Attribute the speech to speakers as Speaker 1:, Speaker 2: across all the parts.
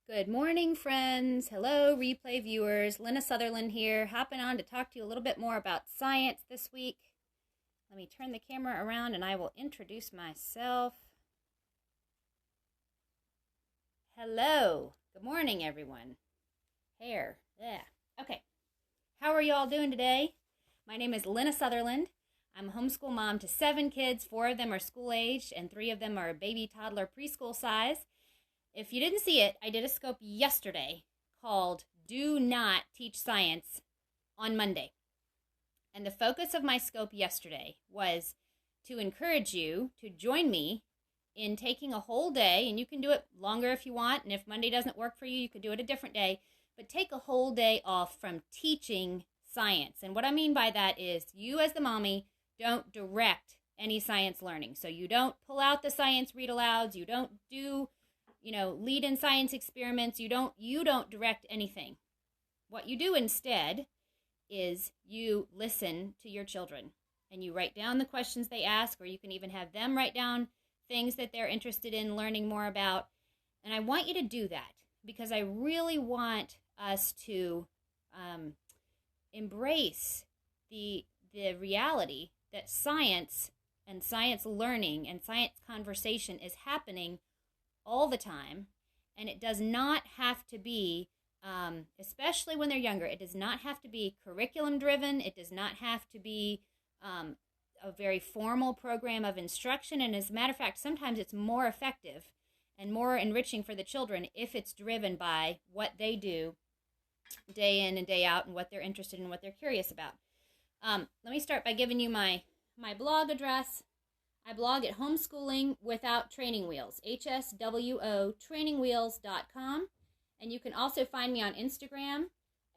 Speaker 1: Good morning, friends. Hello, replay viewers. Lena Sutherland here, hopping on to talk to you a little bit more about science this week. Let me turn the camera around and I will introduce myself. Hello. Good morning, everyone. Hair. Yeah. Okay. How are you all doing today? My name is Lena Sutherland. I'm a homeschool mom to 7 kids. 4 of them are school-aged and 3 of them are baby, toddler, preschool size. If you didn't see it, I did a scope yesterday called Do Not Teach Science on Monday. And the focus of my scope yesterday was to encourage you to join me in taking a whole day, and you can do it longer if you want, and if Monday doesn't work for you, you can do it a different day, but take a whole day off from teaching science. And what I mean by that is you as the mommy don't direct any science learning. So you don't pull out the science read-alouds, you don't do lead in science experiments. You don't direct anything. What you do instead is you listen to your children and you write down the questions they ask, or you can even have them write down things that they're interested in learning more about. And I want you to do that because I really want us to embrace the reality that science and science learning and science conversation is happening all the time, and it does not have to be, especially when they're younger, it does not have to be curriculum driven. It does not have to be a very formal program of instruction, and as a matter of fact, sometimes it's more effective and more enriching for the children if it's driven by what they do day in and day out and what they're interested in, what they're curious about. Let me start by giving you my blog address. I blog at Homeschooling Without Training Wheels, hswotrainingwheels.com. And you can also find me on Instagram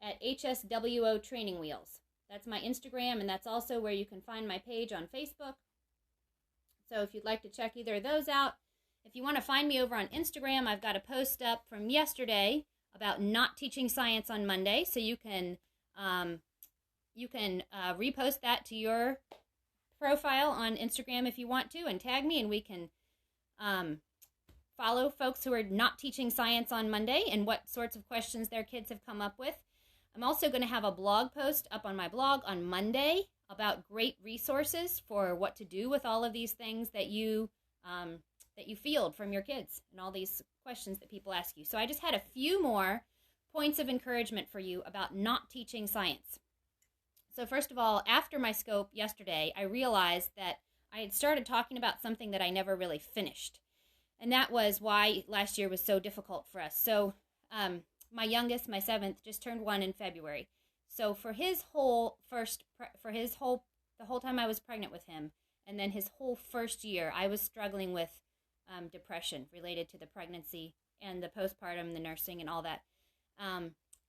Speaker 1: at hswo training wheels. That's my Instagram, and that's also where you can find my page on Facebook. So if you'd like to check either of those out. If you want to find me over on Instagram, I've got a post up from yesterday about not teaching science on Monday. So you can repost that to your profile on Instagram if you want to, and tag me, and we can follow folks who are not teaching science on Monday and what sorts of questions their kids have come up with. I'm also going to have a blog post up on my blog on Monday about great resources for what to do with all of these things that you field from your kids and all these questions that people ask you. So I just had a few more points of encouragement for you about not teaching science. So first of all, after my scope yesterday, I realized that I had started talking about something that I never really finished. And that was why last year was so difficult for us. So my youngest, my 7th, just turned 1 in February. So for the whole time I was pregnant with him, and then his whole first year, I was struggling with depression related to the pregnancy and the postpartum, the nursing, and all that.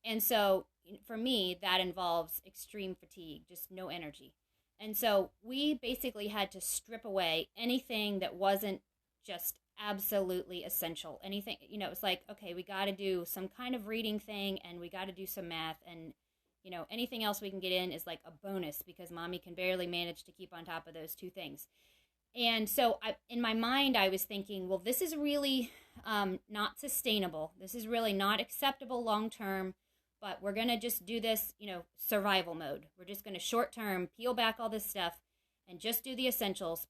Speaker 1: And so for me, that involves extreme fatigue, just no energy. And so we basically had to strip away anything that wasn't just absolutely essential. Anything, it's like, okay, we got to do some kind of reading thing, and we got to do some math, and, anything else we can get in is like a bonus because mommy can barely manage to keep on top of those 2 things. And so in my mind, I was thinking, well, this is really not sustainable. This is really not acceptable long-term. But we're going to just do this, survival mode. We're just going to short-term peel back all this stuff and just do the essentials.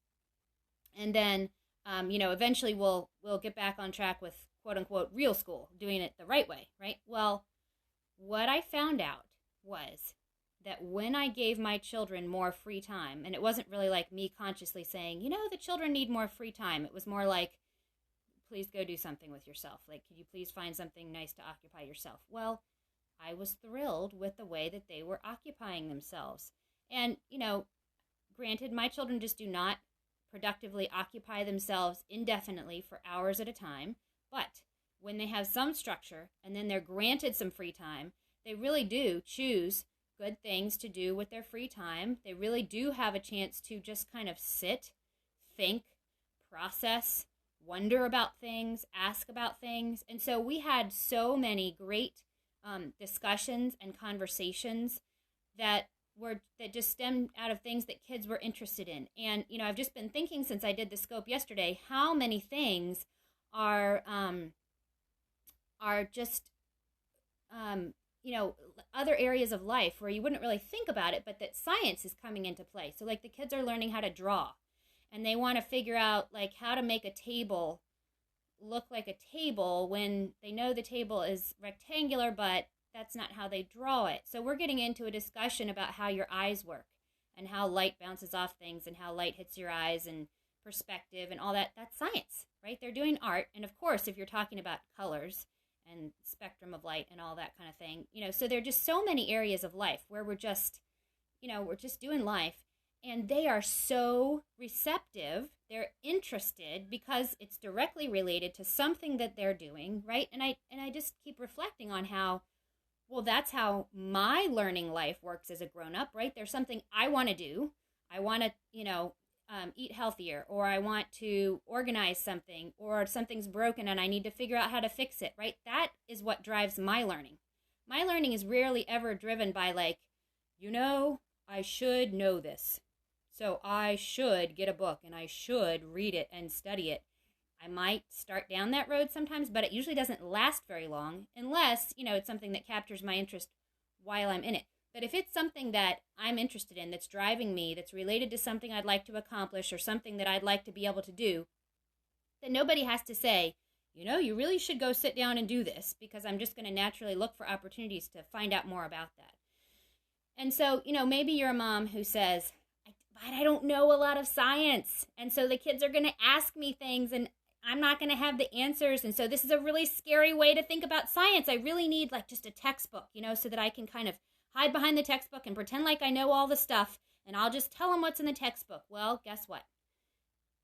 Speaker 1: And then, eventually we'll get back on track with quote-unquote real school, doing it the right way, right? Well, what I found out was that when I gave my children more free time, and it wasn't really like me consciously saying, the children need more free time. It was more like, please go do something with yourself. Like, could you please find something nice to occupy yourself? Well, I was thrilled with the way that they were occupying themselves. And, granted, my children just do not productively occupy themselves indefinitely for hours at a time. But when they have some structure and then they're granted some free time, they really do choose good things to do with their free time. They really do have a chance to just kind of sit, think, process, wonder about things, ask about things. And so we had so many great discussions and conversations that just stemmed out of things that kids were interested in. And, I've just been thinking since I did the scope yesterday, how many things are are just, other areas of life where you wouldn't really think about it, but that science is coming into play. So like the kids are learning how to draw, and they want to figure out like how to make a table look like a table when they know the table is rectangular, but that's not how they draw it. So we're getting into a discussion about how your eyes work and how light bounces off things and how light hits your eyes and perspective and all that. That's science, right? They're doing art. And of course, if you're talking about colors and spectrum of light and all that kind of thing, so there are just so many areas of life where we're just doing life. And they are so receptive. They're interested because it's directly related to something that they're doing, right? And I just keep reflecting on how, well, that's how my learning life works as a grown-up, right? There's something I want to do. I want to, eat healthier, or I want to organize something, or something's broken and I need to figure out how to fix it, right? That is what drives my learning. My learning is rarely ever driven by like, I should know this. So I should get a book and I should read it and study it. I might start down that road sometimes, but it usually doesn't last very long unless, it's something that captures my interest while I'm in it. But if it's something that I'm interested in, that's driving me, that's related to something I'd like to accomplish or something that I'd like to be able to do, then nobody has to say, you really should go sit down and do this, because I'm just going to naturally look for opportunities to find out more about that. And so, maybe you're a mom who says, but I don't know a lot of science. And so the kids are going to ask me things and I'm not going to have the answers. And so this is a really scary way to think about science. I really need like just a textbook, so that I can kind of hide behind the textbook and pretend like I know all the stuff. And I'll just tell them what's in the textbook. Well, guess what?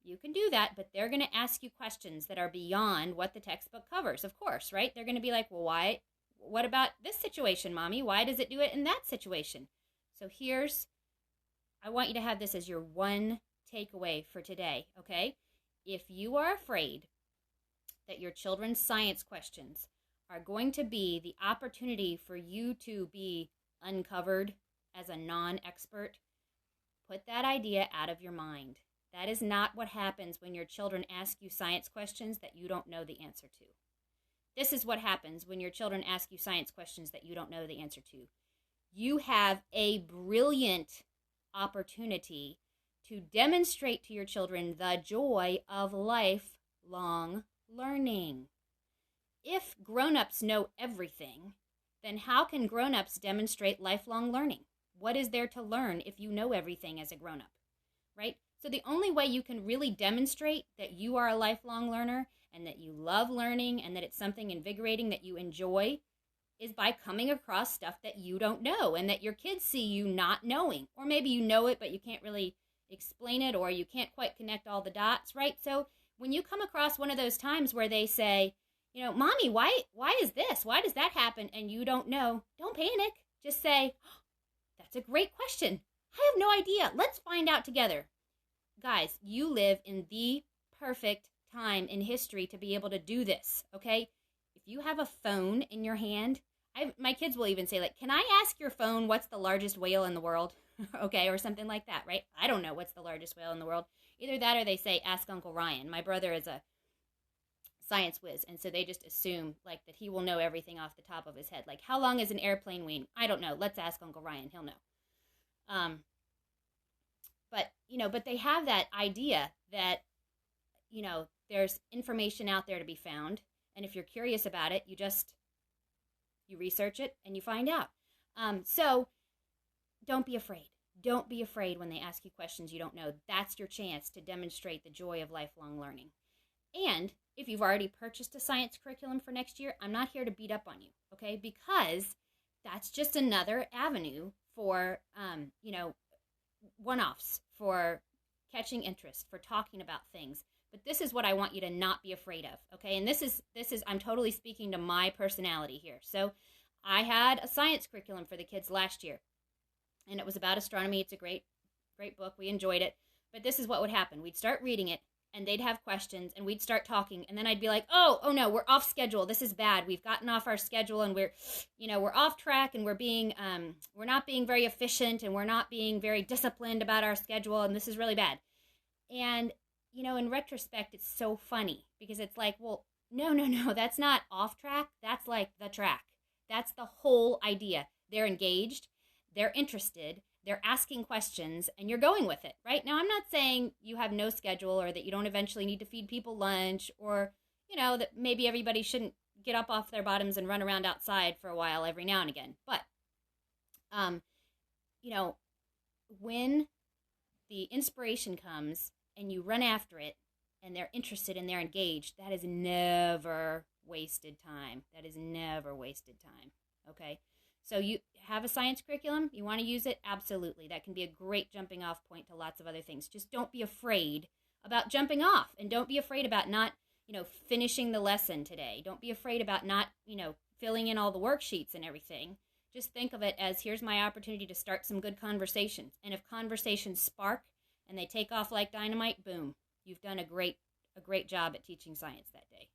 Speaker 1: You can do that, but they're going to ask you questions that are beyond what the textbook covers, of course, right? They're going to be like, well, why? What about this situation, Mommy? Why does it do it in that situation? So I want you to have this as your one takeaway for today, okay? If you are afraid that your children's science questions are going to be the opportunity for you to be uncovered as a non-expert, put that idea out of your mind. That is not what happens when your children ask you science questions that you don't know the answer to. This is what happens when your children ask you science questions that you don't know the answer to. You have a brilliant opportunity to demonstrate to your children the joy of lifelong learning. If grown-ups know everything, then how can grown-ups demonstrate lifelong learning? What is there to learn if you know everything as a grown-up, right? So the only way you can really demonstrate that you are a lifelong learner and that you love learning and that it's something invigorating that you enjoy is by coming across stuff that you don't know and that your kids see you not knowing. Or maybe you know it, but you can't really explain it, or you can't quite connect all the dots, right? So when you come across one of those times where they say, Mommy, why is this? Why does that happen? And you don't know, don't panic. Just say, oh, that's a great question. I have no idea. Let's find out together. Guys, you live in the perfect time in history to be able to do this, okay? If you have a phone in your hand, my kids will even say, like, can I ask your phone what's the largest whale in the world? Okay, or something like that, right? I don't know what's the largest whale in the world. Either that or they say, ask Uncle Ryan. My brother is a science whiz, and so they just assume, like, that he will know everything off the top of his head. Like, how long is an airplane wing? I don't know. Let's ask Uncle Ryan. He'll know. But they have that idea that, there's information out there to be found. And if you're curious about it, you research it and you find out. So don't be afraid. Don't be afraid when they ask you questions you don't know. That's your chance to demonstrate the joy of lifelong learning. And if you've already purchased a science curriculum for next year, I'm not here to beat up on you, okay? Because that's just another avenue for, one-offs, for catching interest, for talking about things. But this is what I want you to not be afraid of, okay? And this is I'm totally speaking to my personality here. So I had a science curriculum for the kids last year, and it was about astronomy. It's a great book. We enjoyed it. But this is what would happen. We'd start reading it, and they'd have questions, and we'd start talking, and then I'd be like, oh no, we're off schedule. This is bad. We've gotten off our schedule, and we're off track, and we're not being very efficient, and we're not being very disciplined about our schedule, and this is really bad. And in retrospect, it's so funny because it's like, well, No, no, no. That's not off track. That's like the track. That's the whole idea. They're engaged, they're interested, they're asking questions, and you're going with it, right? Now, I'm not saying you have no schedule or that you don't eventually need to feed people lunch or, that maybe everybody shouldn't get up off their bottoms and run around outside for a while every now and again. But, um, you know, when the inspiration comes and you run after it and they're interested and they're engaged, that is never wasted time. That is never wasted time. Okay? So you have a science curriculum, you want to use it? Absolutely. That can be a great jumping off point to lots of other things. Just don't be afraid about jumping off, and don't be afraid about not, finishing the lesson today. Don't be afraid about not, filling in all the worksheets and everything. Just think of it as, here's my opportunity to start some good conversations. And if conversations spark and they take off like dynamite, boom, you've done a great job at teaching science that day.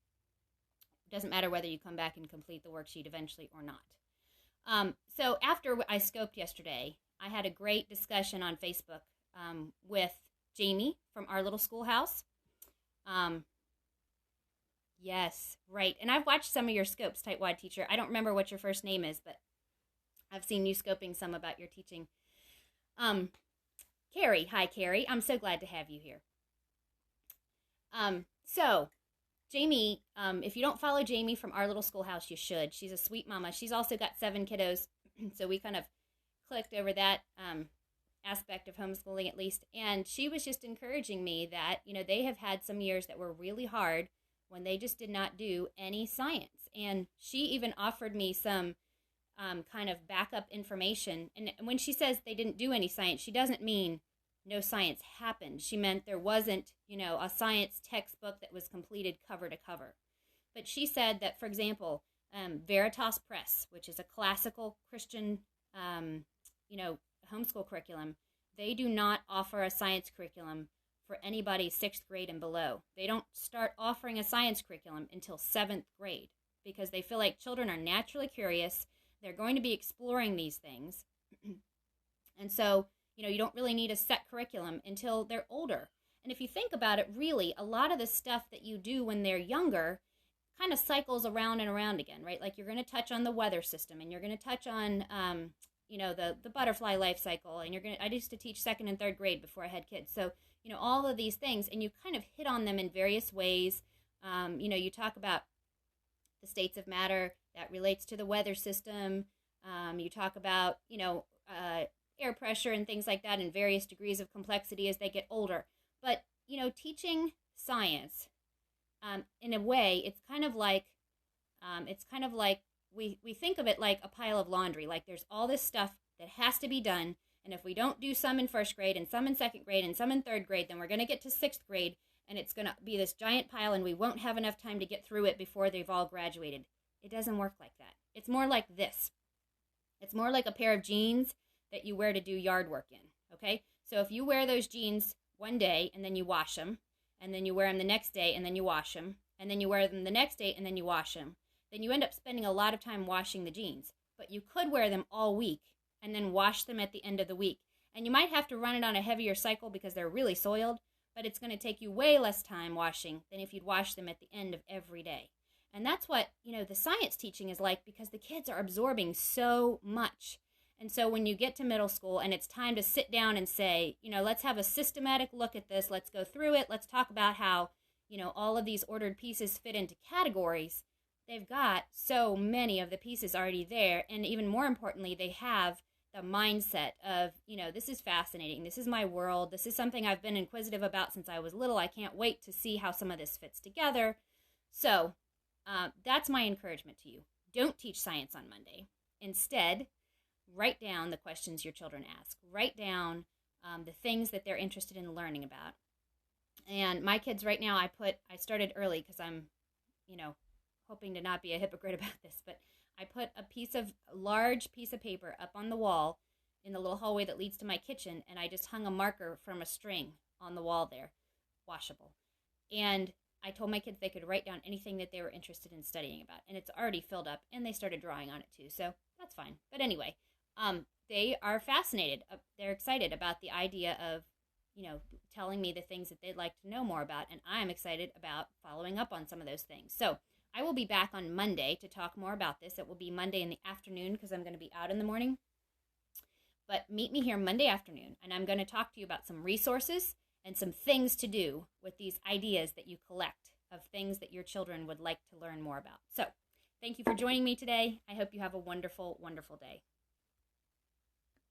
Speaker 1: It doesn't matter whether you come back and complete the worksheet eventually or not. So after I scoped yesterday, I had a great discussion on Facebook with Jamie from our little schoolhouse. Yes, right. And I've watched some of your scopes, Tightwad Teacher. I don't remember what your first name is, but I've seen you scoping some about your teaching. Carrie. Hi, Carrie. I'm so glad to have you here. So Jamie, if you don't follow Jamie from our little schoolhouse, you should. She's a sweet mama. She's also got 7 kiddos, so we kind of clicked over that aspect of homeschooling at least. And she was just encouraging me that, they have had some years that were really hard when they just did not do any science. And she even offered me some kind of backup information. And when she says they didn't do any science, she doesn't mean no science happened. She meant there wasn't, a science textbook that was completed cover to cover. But she said that, for example, Veritas Press, which is a classical Christian, homeschool curriculum, they do not offer a science curriculum for anybody 6th grade and below. They don't start offering a science curriculum until 7th grade because they feel like children are naturally curious. They're going to be exploring these things. And so, you don't really need a set curriculum until they're older. And if you think about it, really, a lot of the stuff that you do when they're younger kind of cycles around and around again, right? Like you're going to touch on the weather system, and you're going to touch on, the butterfly life cycle, and I used to teach 2nd and 3rd grade before I had kids. So, all of these things, and you kind of hit on them in various ways. You talk about the states of matter that relates to the weather system. You talk about, air pressure and things like that in various degrees of complexity as they get older. But, teaching science, in a way, it's kind of like we think of it like a pile of laundry. Like there's all this stuff that has to be done. And if we don't do some in 1st grade and some in 2nd grade and some in 3rd grade, then we're going to get to 6th grade and it's going to be this giant pile and we won't have enough time to get through it before they've all graduated. It doesn't work like that. It's more like this. It's more like a pair of jeans that you wear to do yard work in, okay? So if you wear those jeans one day and then you wash them, and then you wear them the next day and then you wash them, and then you wear them the next day and then you wash them, then you end up spending a lot of time washing the jeans. But you could wear them all week and then wash them at the end of the week. And you might have to run it on a heavier cycle because they're really soiled, but it's going to take you way less time washing than if you'd wash them at the end of every day. And that's what, the science teaching is like, because the kids are absorbing so much. And so when you get to middle school and it's time to sit down and say, let's have a systematic look at this, let's go through it, let's talk about how, all of these ordered pieces fit into categories, they've got so many of the pieces already there. And even more importantly, they have the mindset of, this is fascinating, this is my world, this is something I've been inquisitive about since I was little, I can't wait to see how some of this fits together. So that's my encouragement to you. Don't teach science on Monday. Instead, write down the questions your children ask. Write down the things that they're interested in learning about. And my kids right now, I started early because I'm, hoping to not be a hypocrite about this, but I put a large piece of paper up on the wall in the little hallway that leads to my kitchen, and I just hung a marker from a string on the wall there, washable. And I told my kids they could write down anything that they were interested in studying about, and it's already filled up, and they started drawing on it too, so that's fine. But anyway, they are fascinated. They're excited about the idea of telling me the things that they'd like to know more about. And I'm excited about following up on some of those things. So I will be back on Monday to talk more about this. It will be Monday in the afternoon because I'm going to be out in the morning. But meet me here Monday afternoon, and I'm going to talk to you about some resources and some things to do with these ideas that you collect of things that your children would like to learn more about. So thank you for joining me today. I hope you have a wonderful, wonderful day.